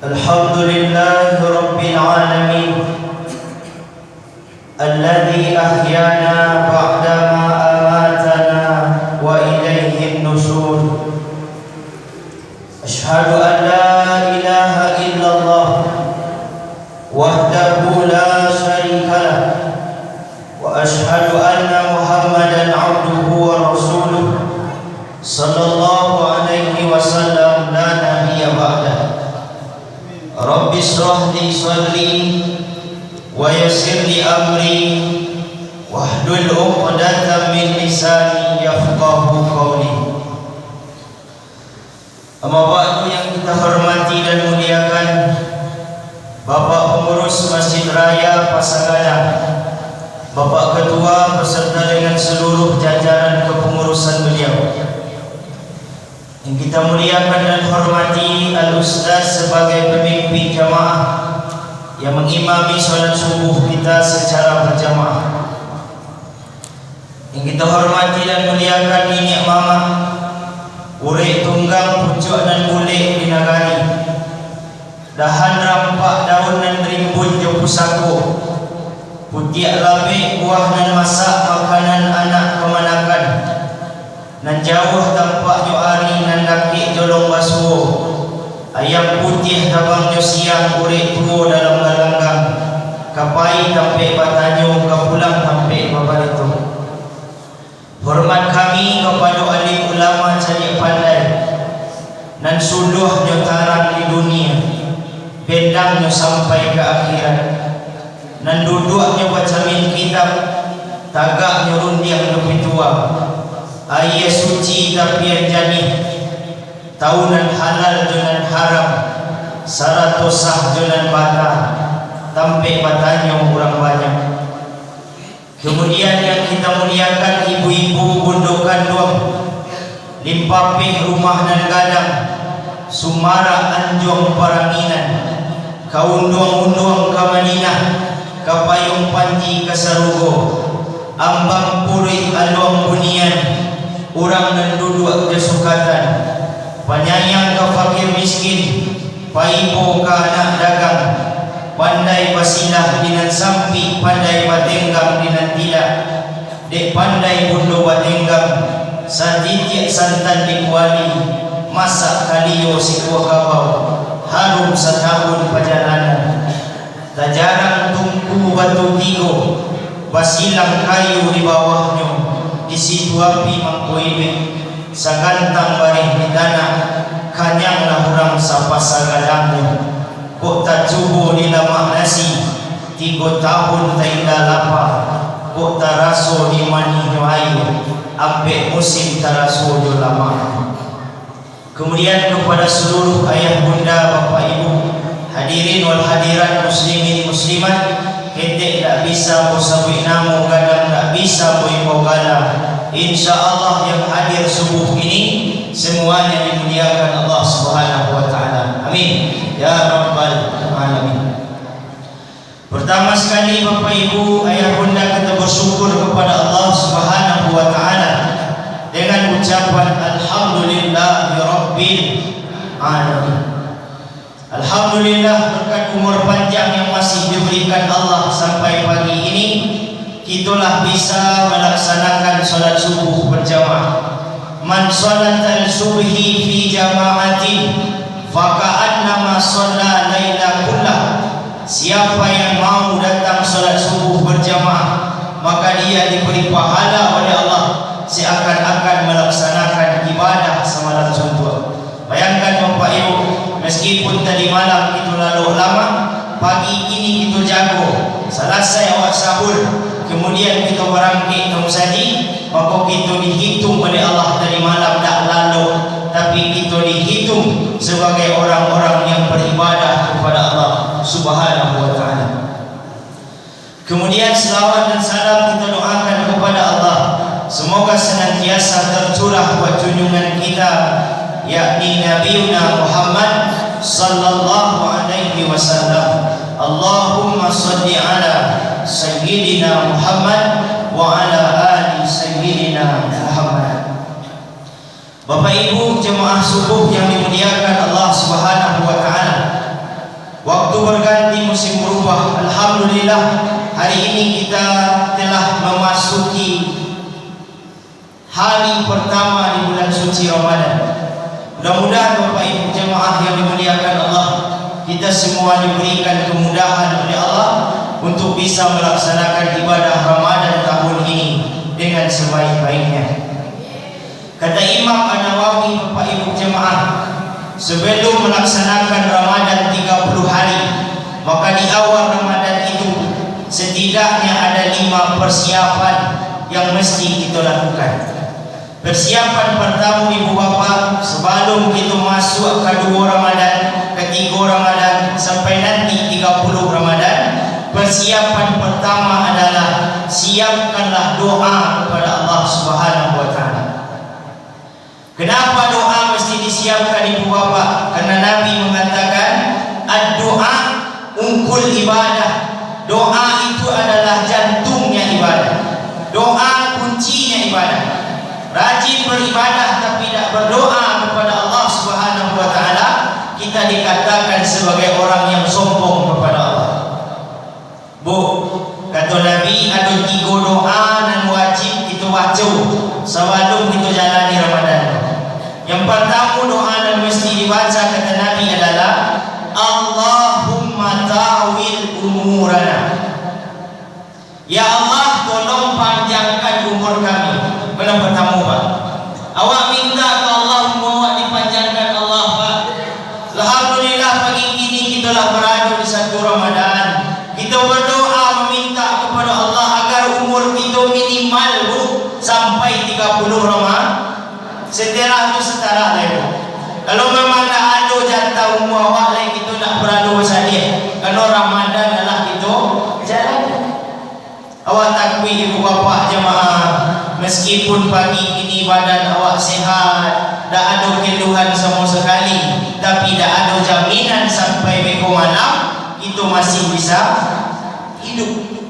Alhamdulillahi Rabbil Alamin Alladhi ahyana ba'dama amatana wa ilayhin nusyur. Ashhadu an la ilaha illallah wahdahu la syarika lah wa ashhadu anna Muhammadan abduhu wa rasuluh sallallahu alaihi wasallam la nabiyya ba'dah. Rabbi shrah li sadri wa yassir li amri wahlul 'uqdatam min lisani yafqahu qawli. Amma ba'du, yang kita hormati dan muliakan Bapak Pengurus Masjid Raya Pasanganan, Bapak Ketua beserta dengan seluruh jajaran kepengurusan beliau, yang kita muliakan dan hormati Al-Ustaz sebagai pemimpin jamaah yang mengimami salat subuh kita secara berjamaah, yang kita hormati dan muliakan Nenek Mama, urek tunggang pucuk dan bulik di nagari, dahan rampak daun dan rimbun di pusako, putiak labik buah dan masak makanan anak kemanakan, nan jauh tampak jo ari nan laki jolong basuh, ayam putih tabang jo siang urek tuo dalam galanggang, kapai tampe batanyo kapulang tampe babalito. Hormat kami kepada alim ulama cari pandai nan suduh nyo tarang di dunia, bendang nyo sampai ke akhirat, nan duduk nyo baca min kitab, tagak nyo rundiang lebih tua, ayat suci tapi yang janih, tahunan halal dengan haram, saratus sah dengan bata, tampe batanya orang banyak. Kemudian yang kita muliakan ibu-ibu bunduk kandung, limpapih rumah dan gadang, sumara anjong paranginan, kaunduang-unduang kamanina, kapayung panji kasarugo, ambang puri aluang bunian, urang dan duduk kesukatan, penyayang ke fakir miskin, paipo ke anak dagang, pandai basilah dengan sampi, pandai batenggang dengan tidak, dek pandai bundo batenggang, satitik santan dikuali, masak kaliyo si kuah kabau, harum setahun perjalanan, tak jarang tungku batu tigo, basilang kayu di bawahnya, di situ api mangkoibe, sagantang barih di tanah, kanyanglah orang sapa sagadangnya. Kok tak cubu di lamak nasi, 3 tahun tak indah lapar, kok tak raso di maninya air, ampe musim tak raso di lamak. Kemudian kepada seluruh ayah bunda bapak ibu, hadirin wal hadirat muslimin muslimat, ketek tak bisa musabik namu, kadang tak bisa boy gala. InsyaAllah yang hadir subuh ini semuanya dimuliakan Allah Subhanahu wa ta'ala. Amin ya Rabbal Alamin. Pertama sekali bapak ibu ayah bunda, kita bersyukur kepada Allah Subhanahu wa ta'ala dengan ucapan Alhamdulillah Rabbil Alamin. Alhamdulillah berkat umur panjang yang masih diberikan Allah sampai pagi ini, kitalah bisa melaksanakan salat subuh berjamaah. Man salat al-subhi fi jama'atin faka'annama shalla laila kullah. Siapa yang mau datang salat subuh berjamaah, maka dia diberi pahala oleh Allah seakan-akan melaksanakan ibadah semalam suntuk. Bayangkan bapak ibu, meskipun tadi malam itu lalu lama, pagi ini itu jago, selesai awak sahur, kemudian kita berangkit ke musaji, maka kita dihitung oleh Allah dari malam tak lalu, tapi kita dihitung sebagai orang-orang yang beribadah kepada Allah Subhanahu wa ta'ala. Kemudian selawat dan salam kita doakan kepada Allah, semoga senantiasa tercurah buat junjungan kita, yakni Nabiuna Muhammad sallallahu alaihi wasallam. Allahumma salli ala Sayyidina Muhammad wa ala ali Sayyidina Muhammad. Bapak Ibu jemaah subuh yang dimuliakan Allah Subhanahu wa taala, Alhamdulillah, hari ini kita telah memasuki hari pertama di bulan suci Ramadan. Mudah-mudahan Bapak Ibu jemaah yang dimuliakan Allah, kita semua diberikan kemudahan oleh Allah untuk bisa melaksanakan ibadah Ramadan tahun ini dengan sebaik-baiknya. Kata Imam An-Nawawi, Bapak Ibu jemaah, sebelum melaksanakan Ramadan 30 hari, maka di awal Ramadan itu setidaknya ada 5 persiapan yang mesti kita lakukan. Persiapan pertama ibu bapa, sebelum kita masuk ke 2 Ramadan, ke 3 Ramadan sampai nanti 30 Ramadan, persiapan pertama adalah siapkanlah doa kepada Allah Subhanahu wa taala. Kenapa doa mesti disiapkan ibu bapa? Karena Nabi mengatakan ad-doa ungkul ibadah. Doa itu adalah jantungnya ibadah. Doa kuncinya ibadah. Rajin beribadah tapi tidak berdoa kepada Allah Subhanahu wa taala, kita dikatakan sebagai orang yang sombong kepada Allah. Bu, kata Nabi ada 3 doa dan wajib kita baca sebelum kita jalani Ramadan. Yang pertama doa yang mesti dibaca kata Nabi adalah Allahumma tawil umurana. Ya Allah, tolong panjangkan umur kami. Benar pertama Pak, awak minta ke Allah awak dipanjangkan Allah Pak. Alhamdulillah pagi ini kita telah berada di 1 Ramadan. Kita berdoa meminta kepada Allah agar umur kita minimal Bu sampai 30 Ramadan. Setelah itu setara lah Bu. Kalau memang tak ada jatah umur awak lain, kita nak berada bersadia. Kalau Ramadan adalah kita jalan. Awak takwi ibu bapa jemaah, meskipun pagi ini badan awak sehat, tak ada keluhan sama sekali, tapi tak ada jaminan sampai besok malam itu masih bisa hidup.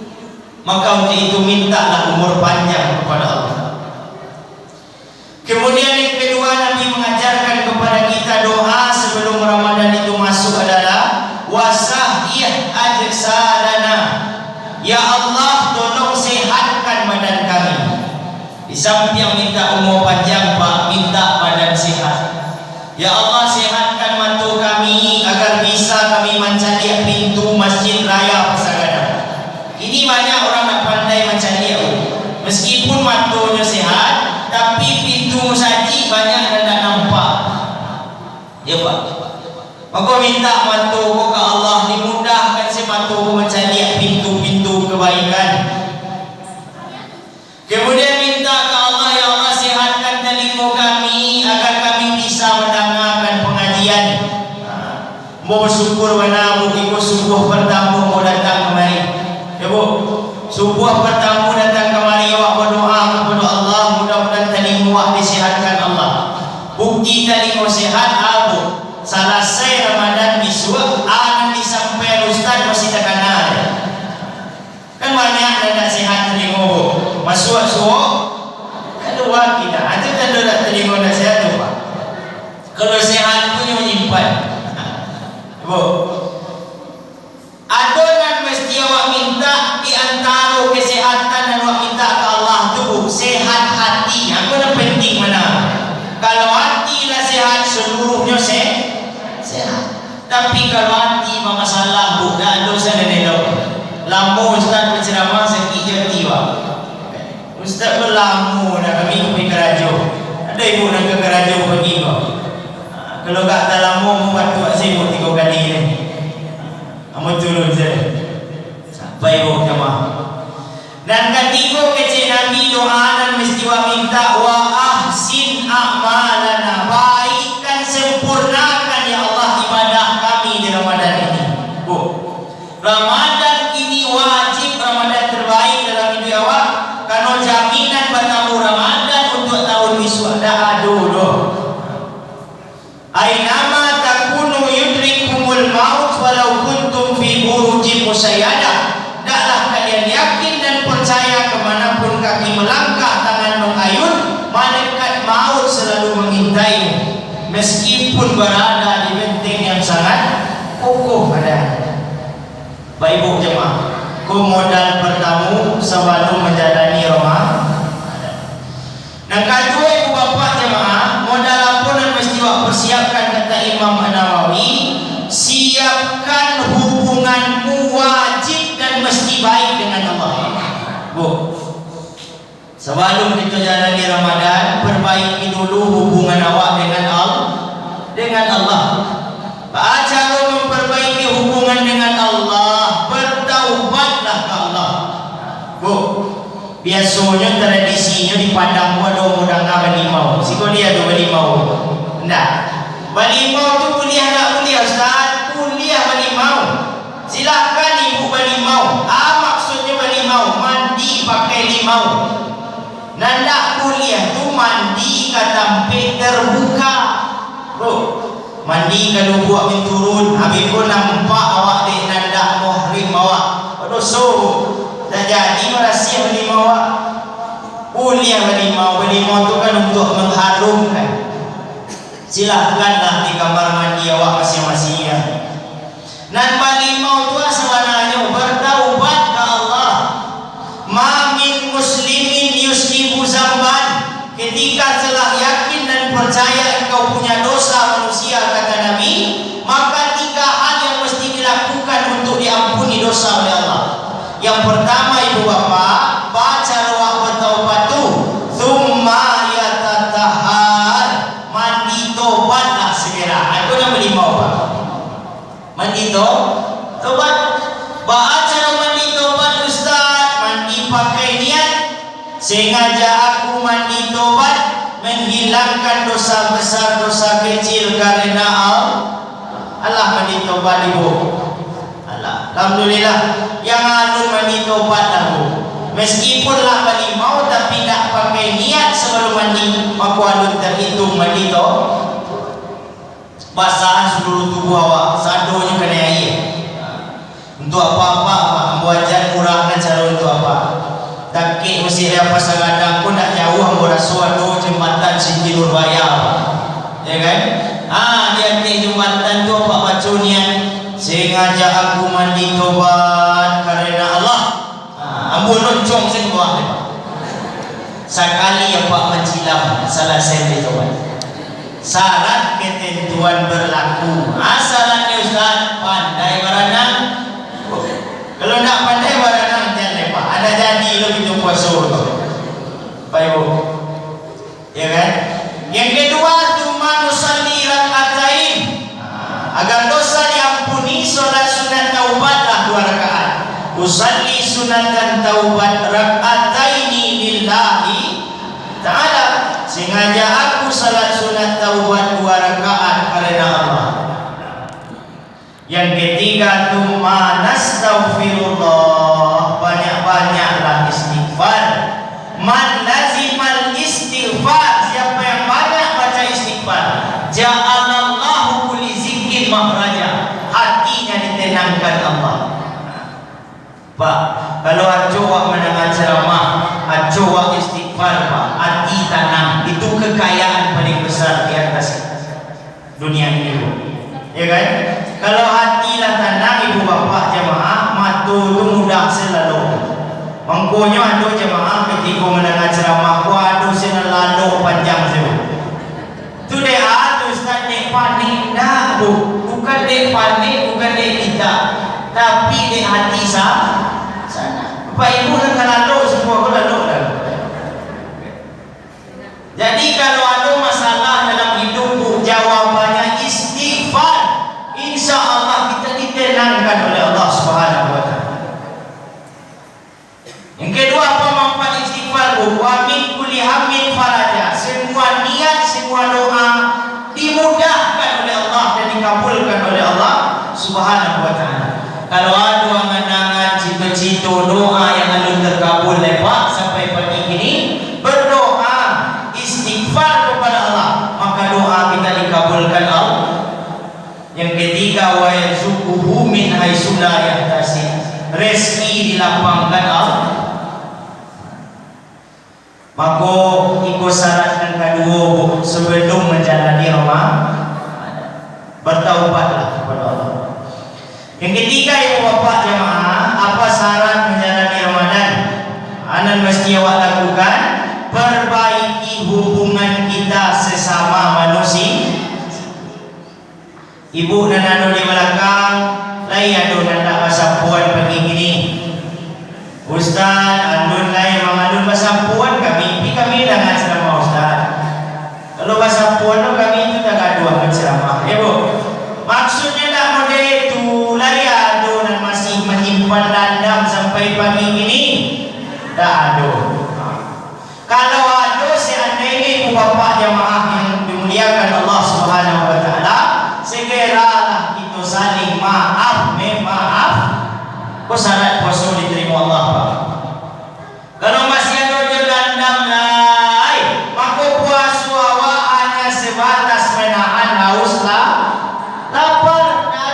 Maka untuk itu mintalah umur panjang kepada Allah. Kemudian yang kedua, Nabi mengajarkan kepada kita doa sebelum Ramadan itu masuk adalah wasahiyah ajsadana. Ya Allah, tolong sehatkan badan kami. Di samping minta umur panjang Pak, minta badan sehat. Ya Allah, sehatkan mata kami agar bisa kami mencari pintu Masjid Raya Pasar. Ini banyak orang nak pandai mencari, meskipun matanya sehat, tapi pintu saji banyak dan tak nampak. Ya Pak, maka minta mata ke Allah dimudahkan semata mencari pintu-pintu kebaikan. Kemudian minta ke Allah, ya Allah sehatkan telinga kami agar kami bisa mendengarkan pengajian. Mau bersyukur mana mu ikut subuh pertama mau datang kemari. Ya Bu, subuh pertama datang kemari awak berdoa kepada Allah, mudah-mudahan telinga awak disehatkan Allah. Bukti telinga sehat abu. Selesai Ramadan besok akan disampaikan Ustaz masih terkenal. Kan banyak yang tak sehat telinga masuk kedua kita ada tanda tak telinga tak sehat tu Pak. Kalau sehat punya menyimpan Bu, ada yang mesti awak minta di antara kesehatan dan awak minta ke Allah tu Bu, sehat hati. Apa yang penting mana? Kalau hati dah sehat seluruhnya sehat. Tapi kalau hati masalah Bu, dah dosa dan elok. Lama Ustaz berceramah sakit hati Pak. Ustaz berlamu nak kami pergi ke Raja. Ada ibu nak ke Raja pergi Pak. Kalau tak lama membuat tuak sibuk 3 kali ni. Amat turun saya. Sampai ibu jemaah. Dan ketiga kecil Nabi doa dan mesti wa minta wa ahsin a'malana. Baikkan sempurnakan ya Allah ibadah kami di Ramadan ini. Bu, Ramadan ini wajib Ramadan terbaik dalam hidup awak. Kalau jaminan bertamu Ramadan untuk tahun besok dah ada dah. Ainama takunu yudrikumul maut walau kuntum fi burujin musayyadah. Daklah kalian yakin dan percaya kemanapun kaki melangkah, tangan mengayun, malaikat maut selalu mengintaimu, meskipun berada di benteng yang sangat kokoh badan. Baik ibu jemaah, Ku modal pertama sebelum menjalani Ramadan. Yang kedua ibu bapak jemaah, modal apa yang mesti wak persiapkan kata Imam Nawawi, siapkan hubunganmu wajib dan mesti baik dengan Allah. Bu, sebelum kita jalani Ramadan, perbaiki dulu hubungan awak dengan Allah. Cara memperbaiki hubungan dengan Allah, bertaubatlah ke Allah. Bu, biasanya tradisinya di Padang ada mudanga balimau. Siko dia ada balimau. Enggak. Balimau tu kuliah tak kuliah Ustaz? Kuliah balimau. Silakan ibu balimau. Maksudnya balimau mandi pakai limau. Nanda kuliah tu mandi katampe terbuka. Bu, mandi kalau buat menturun, habis pun nampak awak dek nanda muhrim awak. Dosa. Dah jadi rahasia balimau awak. Kuliah balimau tu kan untuk mengharumkan. Silakanlah di kamar mandi awak masing-masing ya. Dan balimau tu sebenarnya bertaubat ke Allah. Ma min muslimin yusnibu zamban. Ketika telah yakin dan percaya engkau punya dosa manusia kata Nabi, maka 3 hal yang mesti dilakukan untuk diampuni dosa oleh Allah. Yang pertama ibu bapak, baca doa bertaubat tu, thumma yatatahhar, mandi tobatlah segera. Aku nak beli mau pak. Mandi tobat. Baca doa mandi tobat Ustaz, mandi pakai niat. Sengaja aku mandi tobat, menghilangkan dosa besar, dosa kecil karena Allah. Mandi tobat ibu. Alhamdulillah yang alun mandi tobat lahu. Meskipun lah balimau tapi tak pakai niat sebelum mandi, maka alun terhitung mandi tobat. Basahan seluruh tubuh awak, sadonya kena air. Untuk apa-apa buajan murahkan cara untuk apa? Takik mesti ada pasal kadang pun tak jauh ambo rasuah tu jembatan Siti Nurbaya. Ya kan? Dia di jembatan tu apa baca niat? Sengaja aku mandi tobat karena Allah. Ambo loncong sing bawah ni. Sekali apa mencilam salah saya tobat. Syarat ketentuan berlaku. Syaratnya Ustaz pandai berenang. Kalau nak pandai berenang jangan lepas. Ada jadi lo itu puasa tu. Baik bu. Ya kan? Yang kedua cuma nusalli rakaatain. Agar dosa diampuni, solat sunat taubatlah 2 rakaat. Usalli sunatan taubat rakaataini lillahi ta'ala. Sengaja aku salat sunat taubat 2 rakaat karena Allah. Yang ketiga tuma nastaghfirullah, banyak-banyaklah istighfar. Man lazimal istighfar, siapa yang banyak baca istighfar, ja'alallahu kulli zikrin makhraja, hatinya ditenangkan Allah. Pak, kalau ajak mendengar ceramah, ajak istighfar Pak, hati tenang, itu kekayaan paling besar di atas dunia ini Bu. Ya kan? Kalau hatilah tenang ibu bapak jemaah, mata itu mudah selalu. Mangkonya ada jemaah ketika mendengar ceramah, ada selalu panjang saja. Tu dek Ustaz dek panik dah Bu. Bukan dek panik, bukan dek kita, tapi dek hati sana. Bapak ibu nak lalu semua kau lalu dah. Jadi kalau ada masalah dalam hidup, jawabannya istighfar. Insya Allah kita ditenangkan oleh Allah Subhanahu Wa Taala. Yang kedua apa manfaat istighfar? Wa min kulli hammin faraja. Semua niat, semua doa dimudahkan oleh Allah dan dikabulkan oleh Allah Subhanahu Wa Taala. Kalau ada angan-angan cita-cita doa yang alun terkabul lepas sampai pagi ini, berdoa istighfar kepada Allah, maka doa kita dikabulkan Allah. Yang ketiga wa yarzuquhu min haitsu la yahtasib, rezeki dilapangkan Allah. Maka ikut syarat yang kedua sebelum menjalani Ramadan, bertaubatlah kepada Allah. Yang ketiga ibu bapak jemaah, apa syarat Nan mesti awak lakukan, perbaiki hubungan kita sesama manusia. Ibu dan anu di belakang, lain anu nak pasampuan pagi ini. Ustaz, andun lain mengandun pasampuan kami dengan ceramah Ustaz. Kalau pasampuan tu kami itu tak gaduh dengan ceramah. Ya Bu. Maksudnya tak model itu, lain anu dan masih menyimpan dendam sampai pagi ini. Tak ada. Kalau ada seandainya ibu bapa jamaah yang dimuliakan Allah Subhanahu wa taala, segeralah kita saling maaf. Kau syarat puasa diterima Allah Pak. Kalau masih ada dendam lain, maka puasa awak hanya sebatas menahan haus lapar.